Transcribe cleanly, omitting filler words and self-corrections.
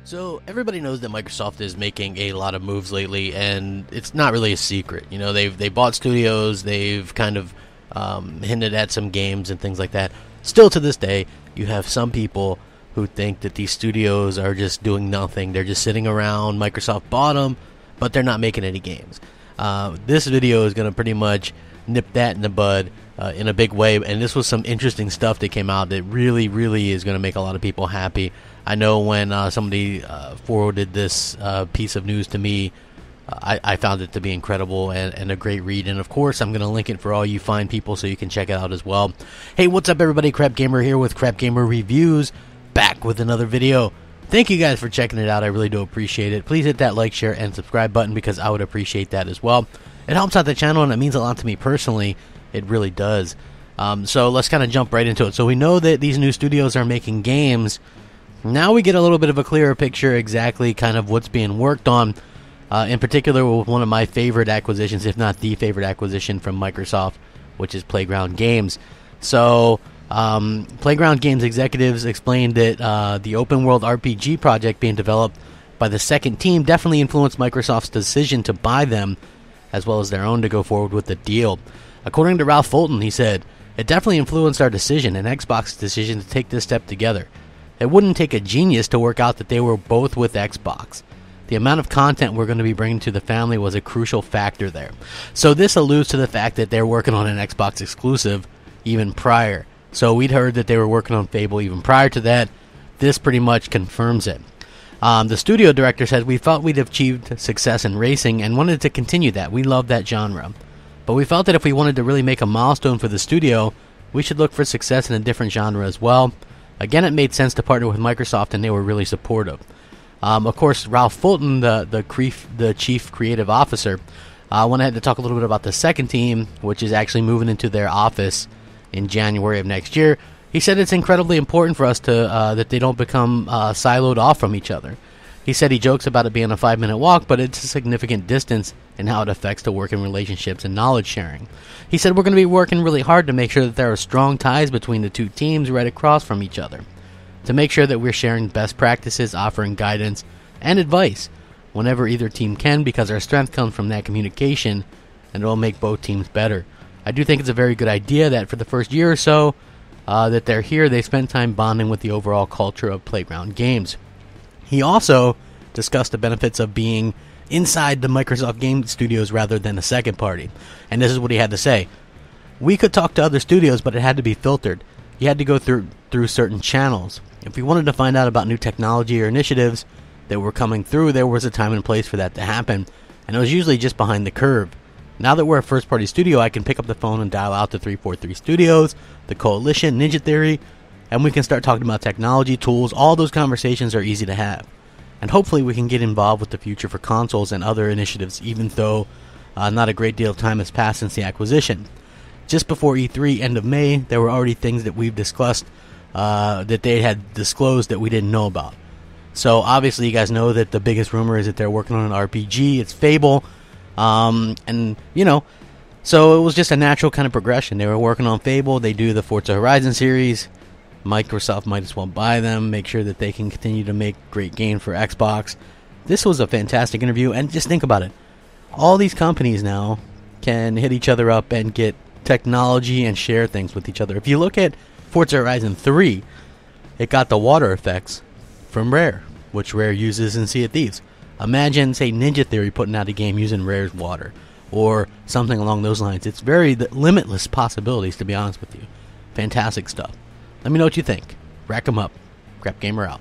So everybody knows that Microsoft is making a lot of moves lately, and it's not really a secret. You know, they bought studios, they've kind of hinted at some games and things like that. Still to this day, you have some people who think that these studios are just doing nothing. They're just sitting around. Microsoft bought them, but they're not making any games. This video is going to pretty much nip that in the bud in a big way, and this was some interesting stuff that came out that really is going to make a lot of people happy. I know when somebody forwarded this piece of news to me, I found it to be incredible and a great read. And of course, I'm going to link it for all you fine people so you can check it out as well. Hey, what's up, everybody? Crapgamer here with Crapgamer Reviews, back with another video. Thank you guys for checking it out. I really do appreciate it. Please hit that like, share, and subscribe button because I would appreciate that as well. It helps out the channel and it means a lot to me personally. It really does. So let's kind of jump right into it. So we know that these new studios are making games. Now we get a little bit of a clearer picture exactly kind of what's being worked on, in particular with one of my favorite acquisitions, if not the favorite acquisition from Microsoft, which is Playground Games. So Playground Games executives explained that the open world RPG project being developed by the second team definitely influenced Microsoft's decision to buy them, as well as their own to go forward with the deal. According to Ralph Fulton, he said, "It definitely influenced our decision and Xbox's decision to take this step together. It wouldn't take a genius to work out that they were both with Xbox. The amount of content we're going to be bringing to the family was a crucial factor there." So this alludes to the fact that they're working on an Xbox exclusive even prior. So we'd heard that they were working on Fable even prior to that. This pretty much confirms it. The studio director said, "We felt we'd achieved success in racing and wanted to continue that. We love that genre. But we felt that if we wanted to really make a milestone for the studio, we should look for success in a different genre as well. Again, it made sense to partner with Microsoft, and they were really supportive." Of course, Ralph Fulton, the chief creative officer, went ahead to talk a little bit about the second team, which is actually moving into their office in January of next year. He said it's incredibly important for us to that they don't become siloed off from each other. He said he jokes about it being a 5-minute walk, but it's a significant distance in how it affects the working relationships and knowledge sharing. He said, "We're going to be working really hard to make sure that there are strong ties between the two teams right across from each other, to make sure that we're sharing best practices, offering guidance and advice whenever either team can, because our strength comes from that communication, and it will make both teams better. I do think it's a very good idea that for the first year or so that they're here, they spend time bonding with the overall culture of Playground Games." He also discussed the benefits of being inside the Microsoft Game Studios rather than a second party. And this is what he had to say. "We could talk to other studios, but it had to be filtered. You had to go through certain channels. If we wanted to find out about new technology or initiatives that were coming through, there was a time and place for that to happen. And it was usually just behind the curve. Now that we're a first-party studio, I can pick up the phone and dial out to 343 Studios, the Coalition, Ninja Theory, and we can start talking about technology, tools. All those conversations are easy to have. And hopefully we can get involved with the future for consoles and other initiatives, even though not a great deal of time has passed since the acquisition. Just before E3, end of May, there were already things that we've discussed that they had disclosed that we didn't know about. So obviously you guys know that the biggest rumor is that they're working on an RPG. It's Fable. And, you know, so it was just a natural kind of progression. They were working on Fable. They do the Forza Horizon series. Microsoft might as well buy them, make sure that they can continue to make great games for Xbox. This was a fantastic interview, and just think about it. All these companies now can hit each other up and get technology and share things with each other. If you look at Forza Horizon 3, it got the water effects from Rare, which Rare uses in Sea of Thieves. Imagine, say, Ninja Theory putting out a game using Rare's water, or something along those lines. It's very limitless possibilities, to be honest with you. Fantastic stuff. Let me know what you think. Rack 'em up. Crapgamer out.